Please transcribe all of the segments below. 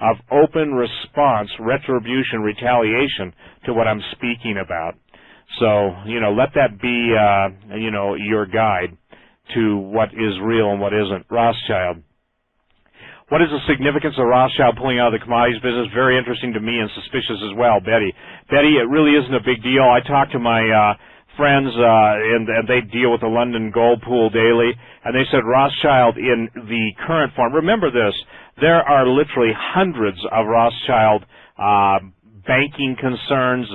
of open response, retribution, retaliation to what I'm speaking about. So, let that be, your guide to what is real and what isn't. Rothschild. What is the significance of Rothschild pulling out of the commodities business? Very interesting to me and suspicious as well, Betty. Betty, it really isn't a big deal. I talked to my friends, and they deal with the London Gold Pool daily, and they said Rothschild in the current form. Remember this, there are literally hundreds of Rothschild banking concerns.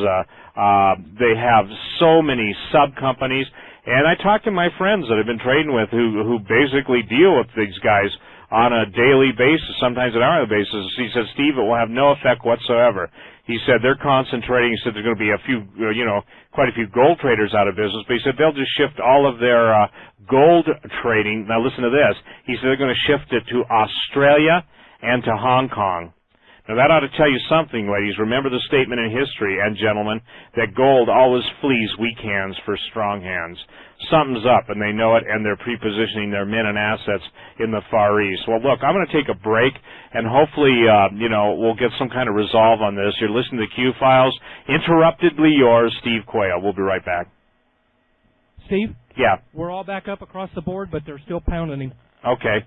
They have so many sub-companies, and I talked to my friends that I've been trading with who basically deal with these guys on a daily basis, sometimes an hourly basis. He said, Steve, it will have no effect whatsoever. He said they're concentrating. He said there's going to be a few, quite a few gold traders out of business, but he said they'll just shift all of their gold trading. Now listen to this. He said they're going to shift it to Australia and to Hong Kong. Now that ought to tell you something, ladies. Remember the statement in history, and gentlemen, that gold always flees weak hands for strong hands. Something's up, and they know it, and they're prepositioning their men and assets in the Far East. Well, look, I'm going to take a break, and hopefully, we'll get some kind of resolve on this. You're listening to Q-Files. Interruptedly yours, Steve Quayle. We'll be right back. Steve? Yeah. We're all back up across the board, but they're still pounding him. Okay.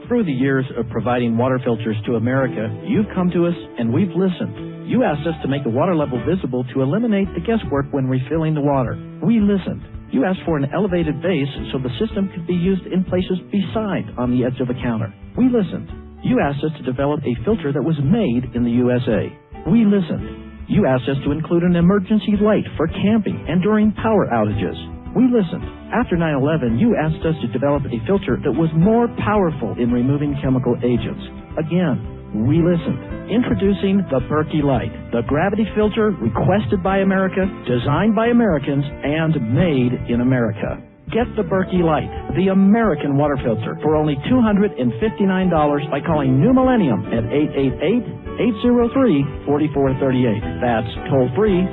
Through the years of providing water filters to America, you've come to us and we've listened. You asked us to make the water level visible to eliminate the guesswork when refilling the water. We listened. You asked for an elevated base so the system could be used in places beside on the edge of the counter. We listened. You asked us to develop a filter that was made in the USA. We listened. You asked us to include an emergency light for camping and during power outages. We listened. After 9/11, you asked us to develop a filter that was more powerful in removing chemical agents. Again, we listened. Introducing the Berkey Light, the gravity filter requested by America, designed by Americans, and made in America. Get the Berkey Light, the American water filter, for only $259 by calling New Millennium at 888-803-4438. That's toll-free,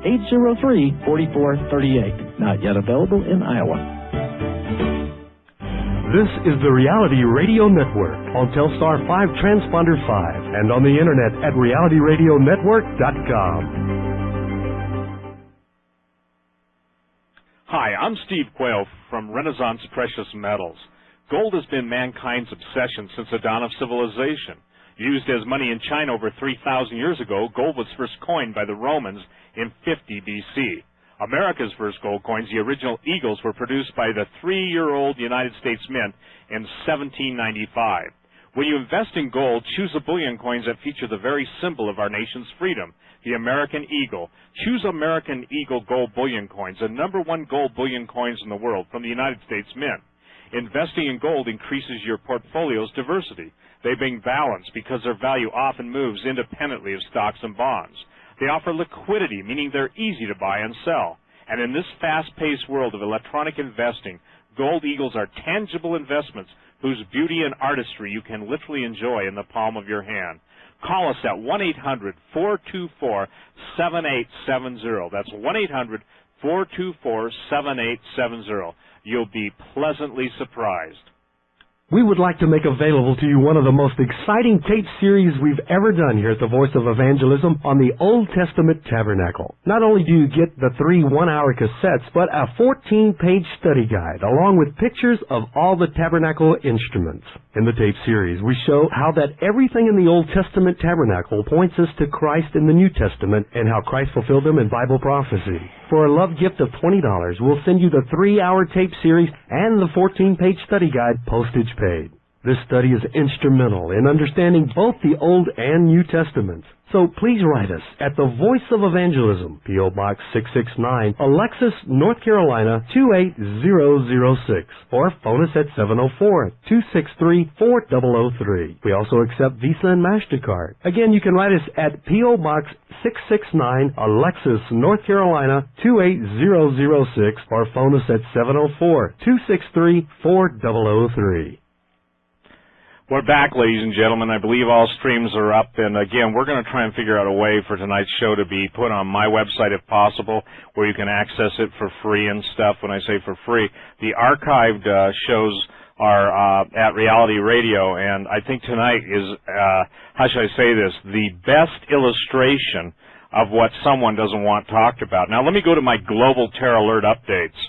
888-803-4438. Not yet available in Iowa. This is the Reality Radio Network on Telstar 5 Transponder 5 and on the internet at realityradionetwork.com. Hi, I'm Steve Quayle from Renaissance Precious Metals. Gold has been mankind's obsession since the dawn of civilization. Used as money in China over 3,000 years ago, gold was first coined by the Romans in 50 B.C. America's first gold coins, the original eagles, were produced by the 3-year-old United States Mint in 1795. When you invest in gold, choose the bullion coins that feature the very symbol of our nation's freedom, the American Eagle. Choose American Eagle gold bullion coins, the #1 gold bullion coins in the world from the United States Mint. Investing in gold increases your portfolio's diversity. They bring balance because their value often moves independently of stocks and bonds. They offer liquidity, meaning they're easy to buy and sell. And in this fast-paced world of electronic investing, gold eagles are tangible investments whose beauty and artistry you can literally enjoy in the palm of your hand. Call us at 1-800-424-7870. That's 1-800-424-7870. You'll be pleasantly surprised. We would like to make available to you one of the most exciting tape series we've ever done here at the Voice of Evangelism on the Old Testament Tabernacle. Not only do you get the 3 one-hour cassettes, but a 14-page study guide, along with pictures of all the tabernacle instruments. In the tape series, we show how that everything in the Old Testament Tabernacle points us to Christ in the New Testament and how Christ fulfilled them in Bible prophecy. For a love gift of $20, we'll send you the 3-hour tape series and the 14-page study guide, postage paid. This study is instrumental in understanding both the Old and New Testaments. So please write us at the Voice of Evangelism, P.O. Box 669, Alexis, North Carolina 28006, or phone us at 704-263-4003. We also accept Visa and MasterCard. Again, you can write us at P.O. Box 669, Alexis, North Carolina 28006, or phone us at 704-263-4003. We're back, ladies and gentlemen. I believe all streams are up, and again, we're going to try and figure out a way for tonight's show to be put on my website if possible, where you can access it for free and stuff. When I say for free, the archived shows are at Reality Radio, and I think tonight is, how should I say this, the best illustration of what someone doesn't want talked about. Now, let me go to my global terror alert updates.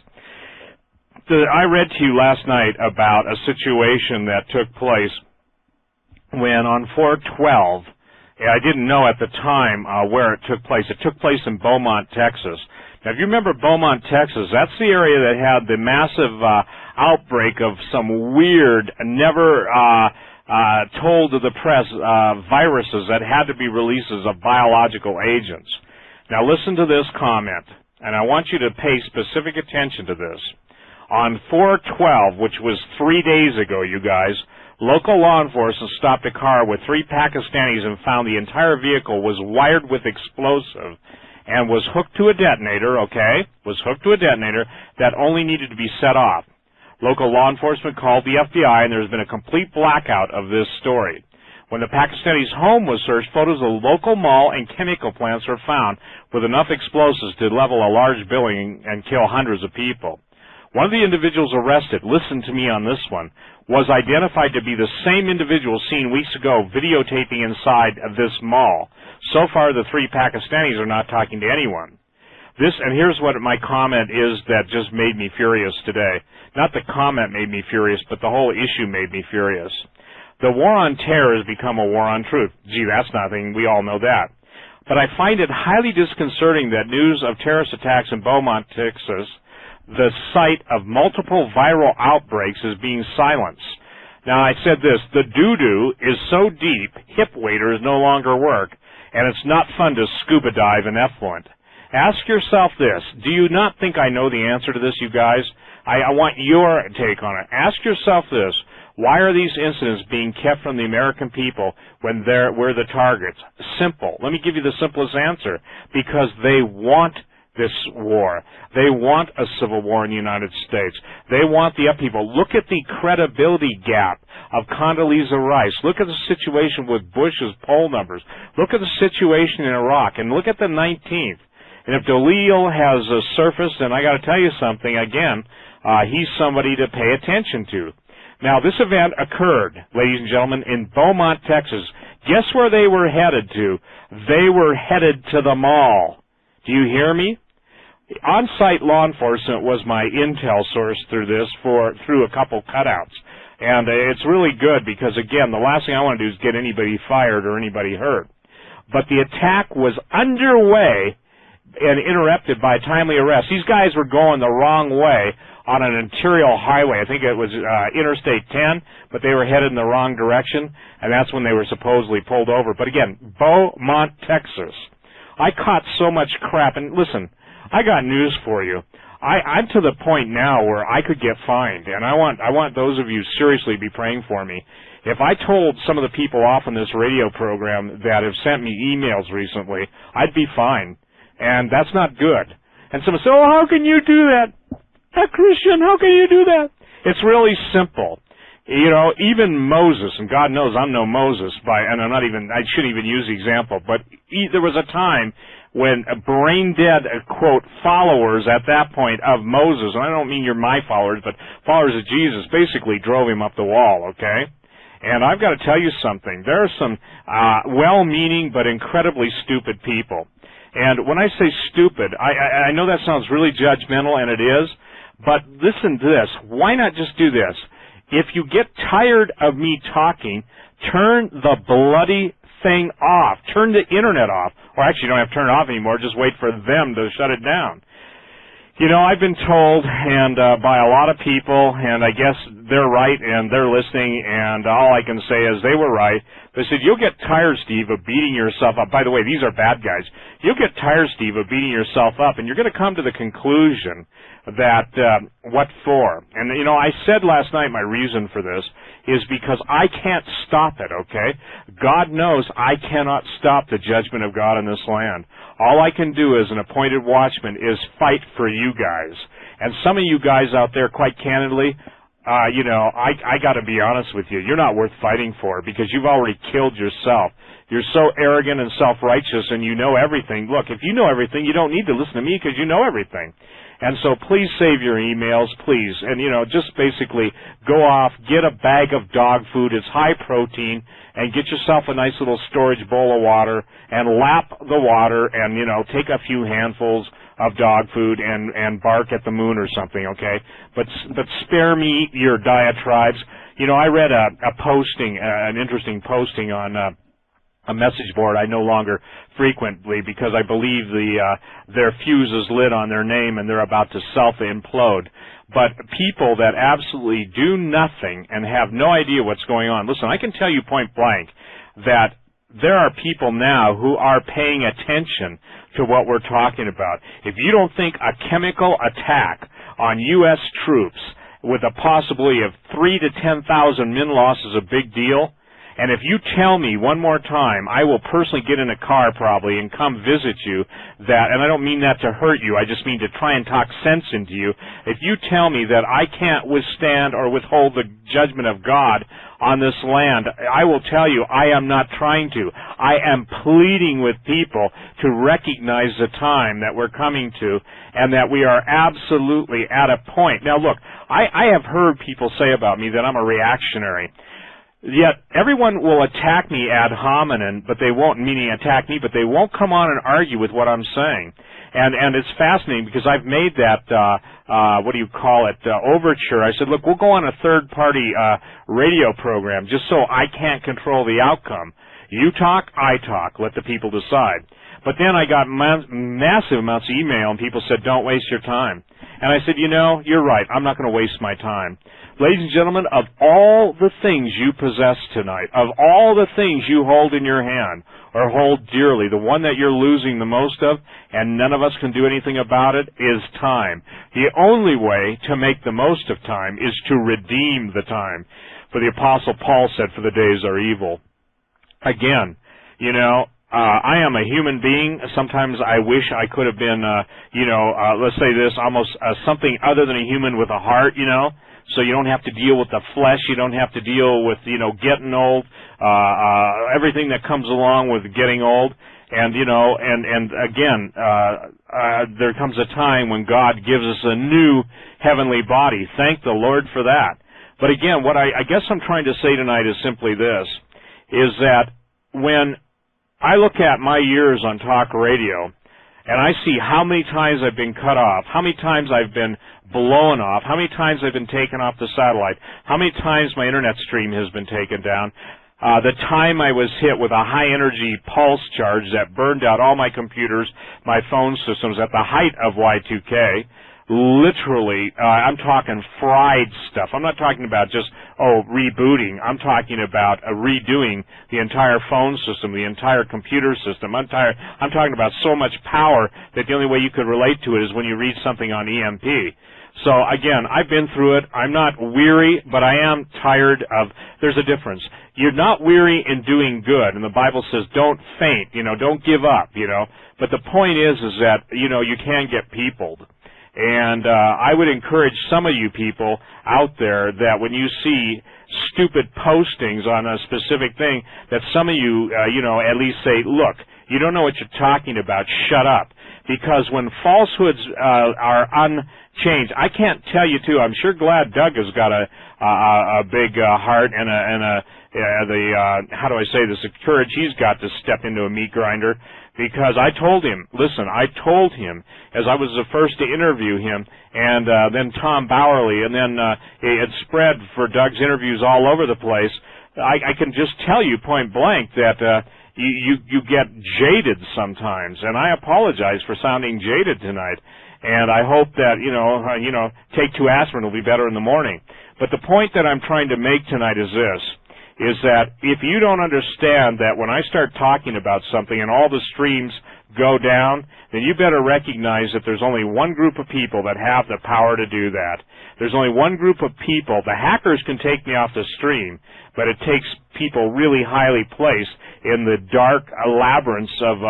I read to you last night about a situation that took place when on 4/12, I didn't know at the time where it took place. It took place in Beaumont, Texas. Now, if you remember Beaumont, Texas, that's the area that had the massive outbreak of some weird, never told to the press viruses that had to be releases of biological agents. Now, listen to this comment, and I want you to pay specific attention to this. On 4/12, which was 3 days ago, you guys, local law enforcement stopped a car with 3 Pakistanis and found the entire vehicle was wired with explosive and was hooked to a detonator, okay, was hooked to a detonator that only needed to be set off. Local law enforcement called the FBI, and there's been a complete blackout of this story. When the Pakistani's home was searched, photos of the local mall and chemical plants were found with enough explosives to level a large building and kill hundreds of people. One of the individuals arrested, listen to me on this one, was identified to be the same individual seen weeks ago videotaping inside of this mall. So far, the 3 Pakistanis are not talking to anyone. And here's what my comment is that just made me furious today. Not the comment made me furious, but the whole issue made me furious. The war on terror has become a war on truth. Gee, that's nothing. We all know that. But I find it highly disconcerting that news of terrorist attacks in Beaumont, Texas, the site of multiple viral outbreaks, is being silenced. Now, I said this, the doo-doo is so deep, hip waders no longer work, and it's not fun to scuba dive in effluent. Ask yourself this, do you not think I know the answer to this, you guys? I want your take on it. Ask yourself this, why are these incidents being kept from the American people when we're the targets? Simple. Let me give you the simplest answer. Because they want this war. They want a civil war in the United States. They want the upheaval. Look at the credibility gap of Condoleezza Rice. Look at the situation with Bush's poll numbers. Look at the situation in Iraq, and look at the 19th. And if Dalil has surfaced, and I got to tell you something again, he's somebody to pay attention to. Now, this event occurred, ladies and gentlemen, in Beaumont, Texas. Guess where they were headed to? They were headed to the mall. Do you hear me? On-site law enforcement was my intel source through this, through a couple cutouts. And it's really good because, again, the last thing I want to do is get anybody fired or anybody hurt. But the attack was underway and interrupted by a timely arrest. These guys were going the wrong way on an interior highway. I think it was Interstate 10, but they were headed in the wrong direction, and that's when they were supposedly pulled over. But again, Beaumont, Texas. I caught so much crap, and listen, I got news for you. I'm to the point now where I could get fined, and I want those of you seriously to be praying for me. If I told some of the people off on this radio program that have sent me emails recently, I'd be fined, and that's not good. And someone said, oh, how can you do that? Christian, how can you do that? It's really simple. You know, even Moses, and God knows I'm no Moses, and I shouldn't even use the example, but there was a time when brain-dead, quote, followers at that point of Moses, and I don't mean you're my followers, but followers of Jesus, basically drove him up the wall, okay? And I've got to tell you something. There are some well-meaning but incredibly stupid people. And when I say stupid, I know that sounds really judgmental, and it is, but listen to this. Why not just do this? If you get tired of me talking, turn the bloody thing off. Turn the internet off. Or actually, you don't have to turn it off anymore. Just wait for them to shut it down. You know, I've been told, and by a lot of people, and I guess they're right, and they're listening, and all I can say is they were right. They said, you'll get tired, Steve, of beating yourself up. By the way, these are bad guys. You'll get tired, Steve, of beating yourself up, and you're going to come to the conclusion that what for? And, you know, I said last night my reason for this is because I can't stop it, okay? God knows I cannot stop the judgment of God in this land. All I can do as an appointed watchman is fight for you guys. And some of you guys out there, quite candidly, I got to be honest with you. You're not worth fighting for because you've already killed yourself. You're so arrogant and self-righteous and you know everything. Look, if you know everything, you don't need to listen to me because you know everything. And so please save your emails, please. And, just basically go off, get a bag of dog food. It's high protein. And get yourself a nice little storage bowl of water and lap the water and, take a few handfuls of dog food and bark at the moon or something, okay? But spare me your diatribes. I read a posting, an interesting posting on a message board I no longer frequently because I believe their fuse is lit on their name and they're about to self-implode. But people that absolutely do nothing and have no idea what's going on. Listen, I can tell you point blank that there are people now who are paying attention to what we're talking about. If you don't think a chemical attack on U.S. troops with a possibility of 3,000 to 10,000 men loss is a big deal, and if you tell me one more time, I will personally get in a car probably and come visit you that, and I don't mean that to hurt you, I just mean to try and talk sense into you. If you tell me that I can't withstand or withhold the judgment of God on this land, I will tell you I am not trying to. I am pleading with people to recognize the time that we're coming to and that we are absolutely at a point. Now look, I have heard people say about me that I'm a reactionary. Yet everyone will attack me ad hominem, but they won't, meaning attack me, but they won't come on and argue with what I'm saying. And it's fascinating because I've made that, overture. I said, look, we'll go on a third-party radio program just so I can't control the outcome. You talk, I talk. Let the people decide. But then I got massive amounts of email, and people said, don't waste your time. And I said, you're right. I'm not going to waste my time. Ladies and gentlemen, of all the things you possess tonight, of all the things you hold in your hand or hold dearly, the one that you're losing the most of, and none of us can do anything about it, is time. The only way to make the most of time is to redeem the time. For the Apostle Paul said, for the days are evil. Again, I am a human being. Sometimes I wish I could have been, let's say this, almost something other than a human with a heart, So you don't have to deal with the flesh. You don't have to deal with, getting old, everything that comes along with getting old. And, again, there comes a time when God gives us a new heavenly body. Thank the Lord for that. But again, what I guess I'm trying to say tonight is simply this, is that when I look at my years on talk radio, and I see how many times I've been cut off, how many times I've been blown off, how many times I've been taken off the satellite, how many times my internet stream has been taken down, the time I was hit with a high-energy pulse charge that burned out all my computers, my phone systems at the height of Y2K, literally, I'm talking fried stuff. I'm not talking about just, rebooting. I'm talking about redoing the entire phone system, the entire computer system. I'm talking about so much power that the only way you could relate to it is when you read something on EMP. So again, I've been through it. I'm not weary, but I am tired of, there's a difference. You're not weary in doing good, and the Bible says don't faint, don't give up, But the point is that, you can get peopled. And I would encourage some of you people out there that when you see stupid postings on a specific thing, that some of you, at least say, look, you don't know what you're talking about, shut up. Because when falsehoods are unchanged, I can't tell you too, I'm sure glad Doug has got a big heart and how do I say this, the courage he's got to step into a meat grinder. Because I told him, listen, as I was the first to interview him, and then Tom Bowerly, and then it spread for Doug's interviews all over the place. I can just tell you point blank that you get jaded sometimes, and I apologize for sounding jaded tonight. And I hope that, take 2 aspirin will be better in the morning. But the point that I'm trying to make tonight is this, is that if you don't understand that when I start talking about something and all the streams go down, then you better recognize that there's only one group of people that have the power to do that. There's only one group of people. The hackers can take me off the stream, but it takes people really highly placed in the dark labyrinths of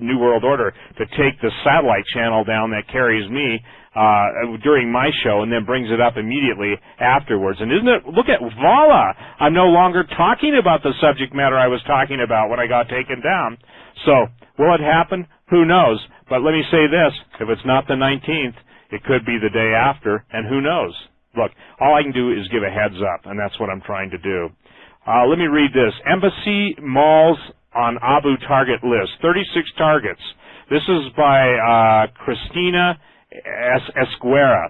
New World Order to take the satellite channel down that carries me during my show and then brings it up immediately afterwards. And isn't it, look at, voila, I'm no longer talking about the subject matter I was talking about when I got taken down. So, will it happen? Who knows? But let me say this, if it's not the 19th, it could be the day after, and who knows? Look, all I can do is give a heads up, and that's what I'm trying to do. Let me read this. Embassy malls on Abu target list, 36 targets. This is by Cristina Esguera.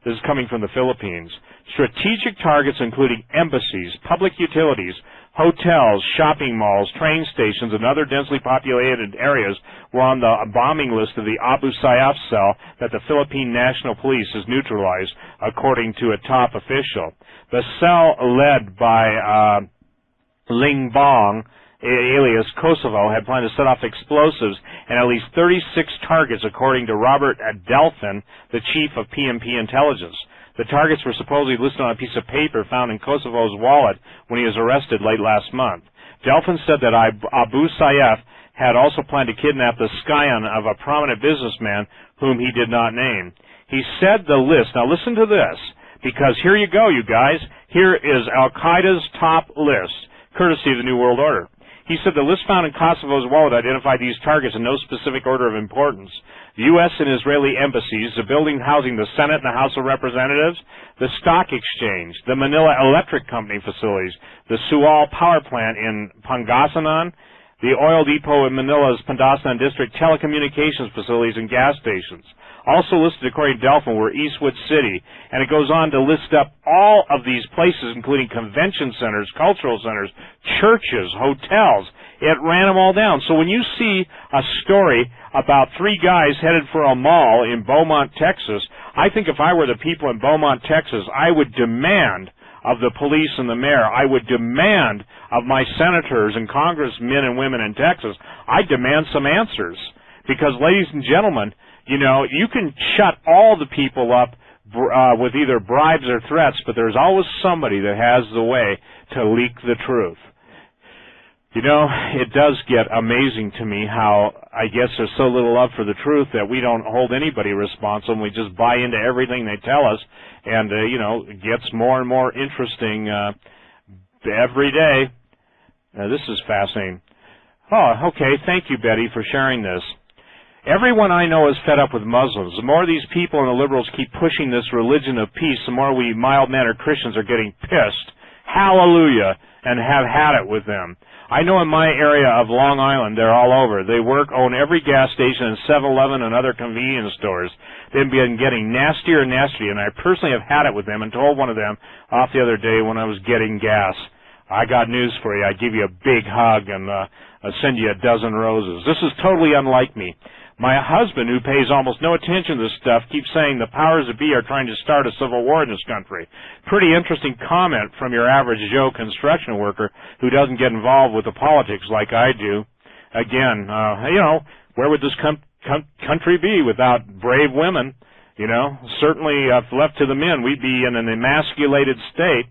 This is coming from the Philippines. Strategic targets including embassies, public utilities, hotels, shopping malls, train stations, and other densely populated areas were on the bombing list of the Abu Sayyaf cell that the Philippine National Police has neutralized, according to a top official. The cell, led by Ling Bong, alias Kosovo, had planned to set off explosives in at least 36 targets, according to Robert Delphin, the chief of PMP intelligence. The targets were supposedly listed on a piece of paper found in Kosovo's wallet when he was arrested late last month. Delphin said that Abu Sayyaf had also planned to kidnap the scion of a prominent businessman whom he did not name. He said the list, now listen to this, because here you go, you guys. Here is Al-Qaeda's top list, courtesy of the New World Order. He said the list found in Kosovo's wallet identified these targets in no specific order of importance. The U.S. and Israeli embassies, the building housing the Senate and the House of Representatives, the stock exchange, the Manila Electric Company facilities, the Sual power plant in Pangasinan, the oil depot in Manila's Pangasinan district, telecommunications facilities, and gas stations. Also listed, according to Delphin, were Eastwood City, and it goes on to list up all of these places, including convention centers, cultural centers, churches, hotels. It ran them all down. So when you see a story about 3 guys headed for a mall in Beaumont, Texas, I think if I were the people in Beaumont, Texas, I would demand of the police and the mayor, I would demand of my senators and congressmen and women in Texas, I'd demand some answers. Because, ladies and gentlemen, you know, you can shut all the people up with either bribes or threats, but there's always somebody that has the way to leak the truth. You know, it does get amazing to me how I guess there's so little love for the truth that we don't hold anybody responsible. We just buy into everything they tell us, and, you know, it gets more and more interesting every day. This is fascinating. Oh, okay. Thank you, Betty, for sharing this. Everyone I know is fed up with Muslims. The more these people and the liberals keep pushing this religion of peace, the more we mild-mannered Christians are getting pissed. Hallelujah, and have had it with them. I know in my area of Long Island, they're all over. They own every gas station and 7-Eleven and other convenience stores. They've been getting nastier and nastier, and I personally have had it with them and told one of them off the other day when I was getting gas, I got news for you. I'd give you a big hug and I'd send you a dozen roses. This is totally unlike me. My husband, who pays almost no attention to this stuff, keeps saying the powers that be are trying to start a civil war in this country. Pretty interesting comment from your average Joe construction worker who doesn't get involved with the politics like I do. Again, you know, where would this country be without brave women? You know, certainly if left to the men, we'd be in an emasculated state.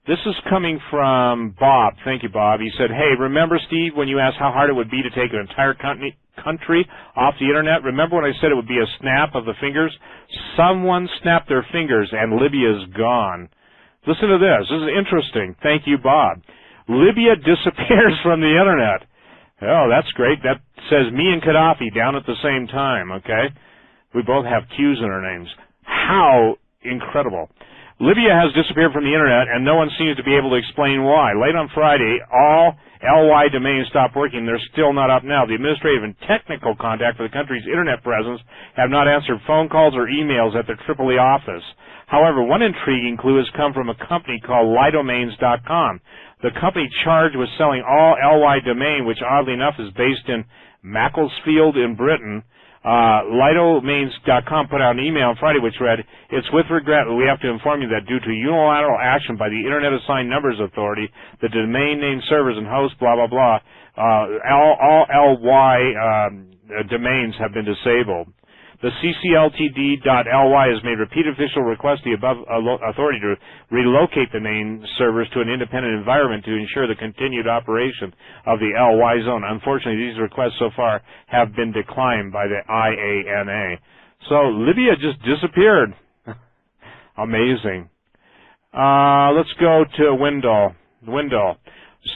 This is coming from Bob. Thank you, Bob. He said, hey, remember, Steve, when you asked how hard it would be to take an entire country off the Internet? Remember when I said it would be a snap of the fingers? Someone snapped their fingers, and Libya's gone. Listen to this. This is interesting. Thank you, Bob. Libya disappears from the Internet. Oh, that's great. That says me and Gaddafi down at the same time, okay? We both have Q's in our names. How incredible. Libya has disappeared from the Internet, and no one seems to be able to explain why. Late on Friday, all LY domains stopped working. They're still not up now. The administrative and technical contact for the country's Internet presence have not answered phone calls or emails at their Tripoli office. However, one intriguing clue has come from a company called LyDomains.com. The company charged with selling all LY domain, which oddly enough is based in Macclesfield in Britain. LyDomains.com put out an email on Friday which read, it's with regret that we have to inform you that due to unilateral action by the Internet Assigned Numbers Authority, the domain name servers and hosts, blah, blah, blah, all LY domains have been disabled. The ccltd.ly has made repeated official requests to the above authority to relocate the main servers to an independent environment to ensure the continued operation of the LY zone. Unfortunately, these requests so far have been declined by the IANA. So Libya just disappeared. Amazing. Let's go to Wendell.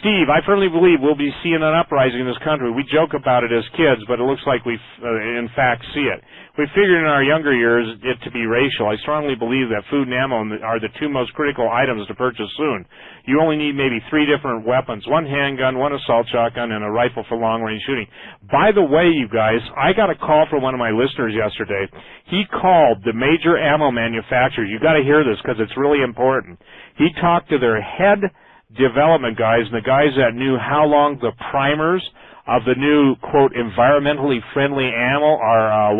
Steve, I firmly believe we'll be seeing an uprising in this country. We joke about it as kids, but it looks like we in fact see it. We figured in our younger years it to be racial. I strongly believe that food and ammo are the two most critical items to purchase soon. You only need maybe 3 different weapons, 1 handgun, 1 assault shotgun, and a rifle for long-range shooting. By the way, you guys, I got a call from one of my listeners yesterday. He called the major ammo manufacturers. You got to hear this because it's really important. He talked to their head development guys and the guys that knew how long the primers of the new, quote, environmentally friendly ammo are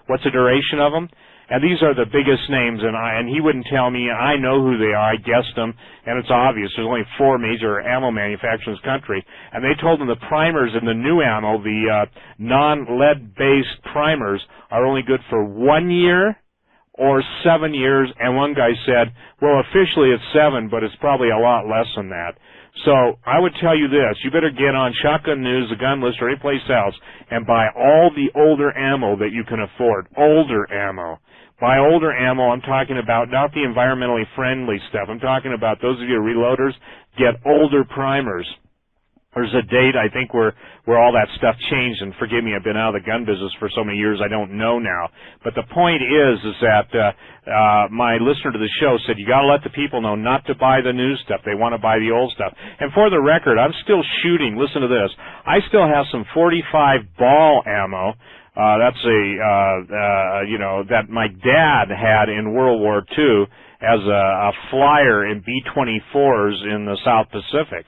what's the duration of them. And these are the biggest names, and he wouldn't tell me. I know who they are. I guessed them, and it's obvious. There's only 4 major ammo manufacturers in this country, and they told him the primers in the new ammo, the non-lead-based primers, are only good for 1 year or 7 years, and one guy said, well, officially it's 7, but it's probably a lot less than that. So I would tell you this, you better get on Shotgun News, The Gun List, or any place else, and buy all the older ammo that you can afford. Older ammo. By older ammo, I'm talking about not the environmentally friendly stuff. I'm talking about those of you reloaders, get older primers. There's a date, I think, where all that stuff changed, and forgive me, I've been out of the gun business for so many years, I don't know now. But the point is that my listener to the show said, you got to let the people know not to buy the new stuff. They want to buy the old stuff. And for the record, I'm still shooting. Listen to this. I still have some 45 ball ammo. That's that my dad had in World War II as a flyer in B-24s in the South Pacific.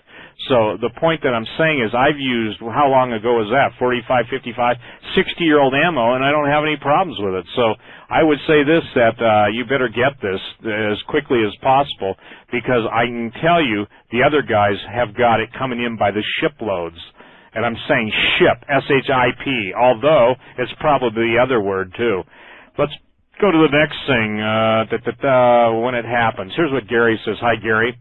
So the point that I'm saying is I've used, how long ago was that, 45, 55, 60-year-old ammo, and I don't have any problems with it. So I would say this, that you better get this as quickly as possible, because I can tell you the other guys have got it coming in by the shiploads. And I'm saying ship, S-H-I-P, although it's probably the other word too. Let's go to the next thing, when it happens. Here's what Gary says. Hi, Gary.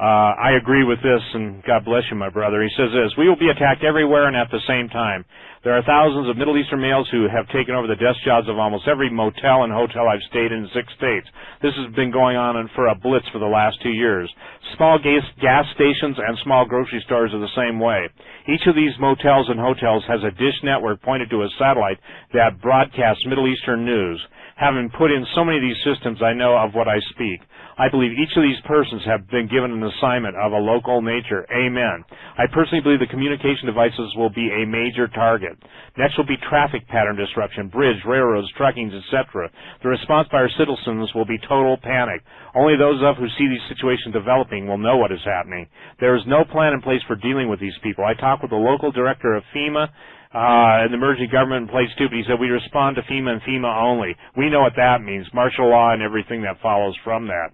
I agree with this, and God bless you, my brother. He says this, we will be attacked everywhere and at the same time. There are thousands of Middle Eastern males who have taken over the desk jobs of almost every motel and hotel I've stayed in 6 states. This has been going on for a blitz for the last 2 years. Small gas stations and small grocery stores are the same way. Each of these motels and hotels has a dish network pointed to a satellite that broadcasts Middle Eastern news. Having put in so many of these systems, I know of what I speak. I believe each of these persons have been given an assignment of a local nature. Amen. I personally believe the communication devices will be a major target. Next will be traffic pattern disruption, bridge, railroads, trucking, etc. The response by our citizens will be total panic. Only those of us who see these situations developing will know what is happening. There is no plan in place for dealing with these people. I talked with the local director of FEMA, and the emergency government in place too, but he said we respond to FEMA and FEMA only. We know what that means, martial law and everything that follows from that.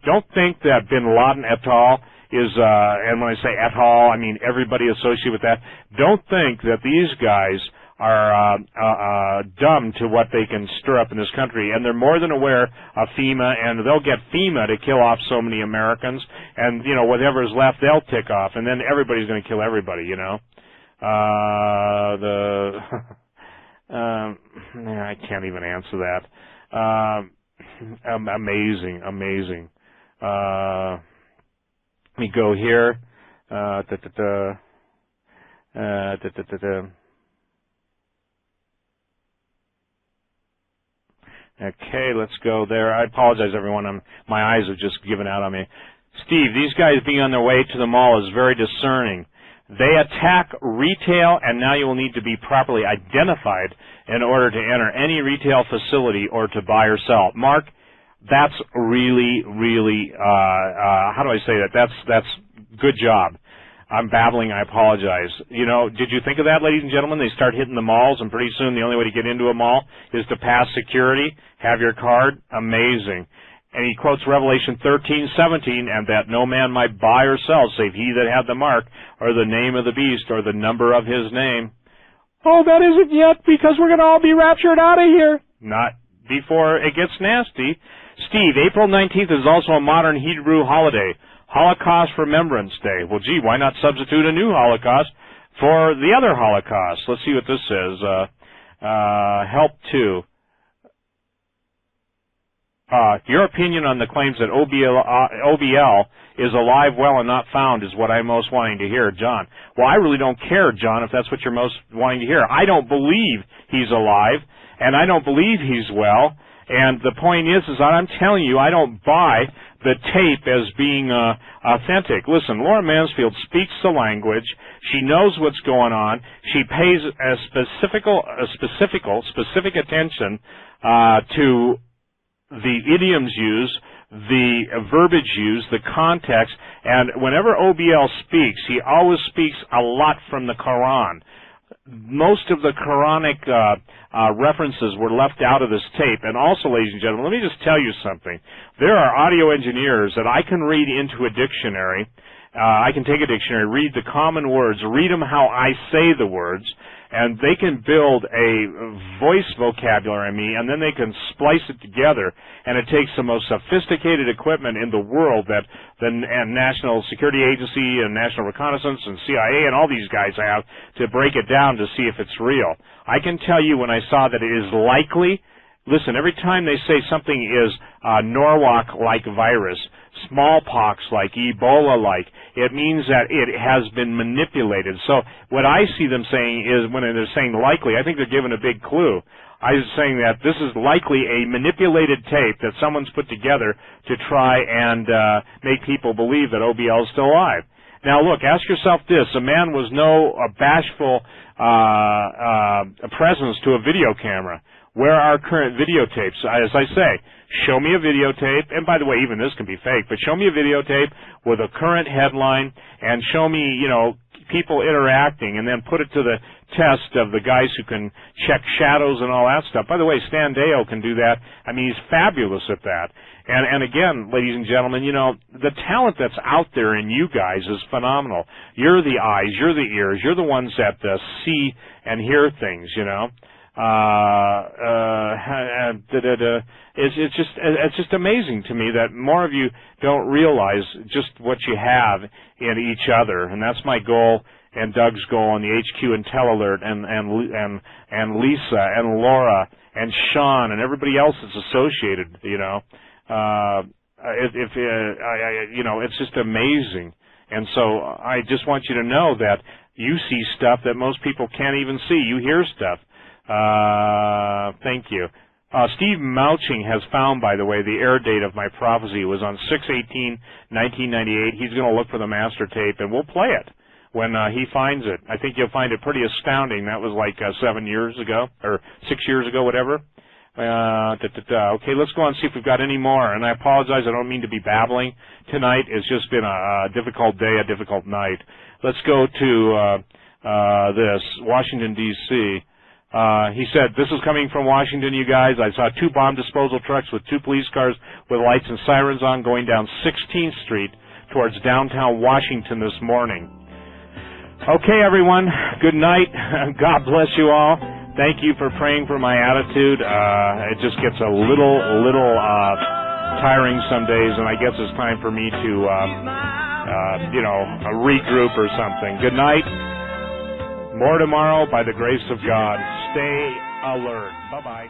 Don't think that bin Laden et al. Is, and when I say et al, I mean everybody associated with that. Don't think that these guys are dumb to what they can stir up in this country, and they're more than aware of FEMA, and they'll get FEMA to kill off so many Americans, and, you know, whatever is left, they'll tick off, and then everybody's going to kill everybody, you know. I can't even answer that. Amazing. Let me go here. Okay, let's go there. I apologize, everyone. My eyes have just given out on me. Steve, these guys being on their way to the mall is very discerning. They attack retail, and now you will need to be properly identified in order to enter any retail facility or to buy or sell. Mark, that's really, how do I say that? That's good job. I'm babbling, I apologize. You know, did you think of that, ladies and gentlemen? They start hitting the malls, and pretty soon the only way to get into a mall is to pass security, have your card. Amazing. And he quotes Revelation 13:17, and that no man might buy or sell, save he that had the mark, or the name of the beast, or the number of his name. Oh, that isn't yet, because we're going to all be raptured out of here. Not before it gets nasty. Steve, April 19th is also a modern Hebrew holiday, Holocaust Remembrance Day. Well, gee, why not substitute a new Holocaust for the other Holocaust? Let's see what this says. Help 2. Your opinion on the claims that OBL is alive, well, and not found is what I'm most wanting to hear, John. Well, I really don't care, John, if that's what you're most wanting to hear. I don't believe he's alive, and I don't believe he's well. And the point is that I'm telling you, I don't buy the tape as being authentic. Listen, Laura Mansfield speaks the language. She knows what's going on. She pays a specific attention to the idioms used, the verbiage used, the context, and whenever OBL speaks, he always speaks a lot from the Quran. Most of the Quranic references were left out of this tape. And also, ladies and gentlemen, let me just tell you something. There are audio engineers that I can read into a dictionary. I can take a dictionary, read the common words, read them how I say the words, and they can build a voice vocabulary in me, and then they can splice it together, and it takes the most sophisticated equipment in the world that the National Security Agency and National Reconnaissance and CIA and all these guys have to break it down to see if it's real. I can tell you when I saw that it is likely. Listen, every time they say something is Norwalk-like virus, smallpox-like, Ebola-like, it means that it has been manipulated. So what I see them saying is, when they're saying likely, I think they're giving a big clue. I was saying that this is likely a manipulated tape that someone's put together to try and make people believe that OBL is still alive. Now look, ask yourself this. A man was no bashful presence to a video camera. Where are current videotapes? As I say, show me a videotape, and by the way, even this can be fake, but show me a videotape with a current headline, and show me, people interacting, and then put it to the test of the guys who can check shadows and all that stuff. By the way, Stan Deyo can do that. I mean, he's fabulous at that. And again, ladies and gentlemen, the talent that's out there in you guys is phenomenal. You're the eyes, you're the ears, you're the ones that see and hear things, It's just amazing to me that more of you don't realize just what you have in each other, and that's my goal and Doug's goal and the HQ and Telelert and Lisa and Laura and Sean and everybody else that's associated. It's just amazing, and so I just want you to know that you see stuff that most people can't even see. You hear stuff. Thank you. Steve Mouching has found, by the way, the air date of my prophecy was on 6/18/1998. He's going to look for the master tape, and we'll play it when he finds it. I think you'll find it pretty astounding. That was like 7 years ago, or 6 years ago, whatever. Okay, let's go on and see if we've got any more. And I apologize, I don't mean to be babbling tonight. It's just been a difficult day, a difficult night. Let's go to this, Washington, D.C., he said, this is coming from Washington, you guys. I saw 2 bomb disposal trucks with 2 police cars with lights and sirens on going down 16th Street towards downtown Washington this morning. Okay, everyone. Good night. God bless you all. Thank you for praying for my attitude. It just gets a little tiring some days, and I guess it's time for me to, regroup or something. Good night. More tomorrow by the grace of God. Stay alert. Bye-bye.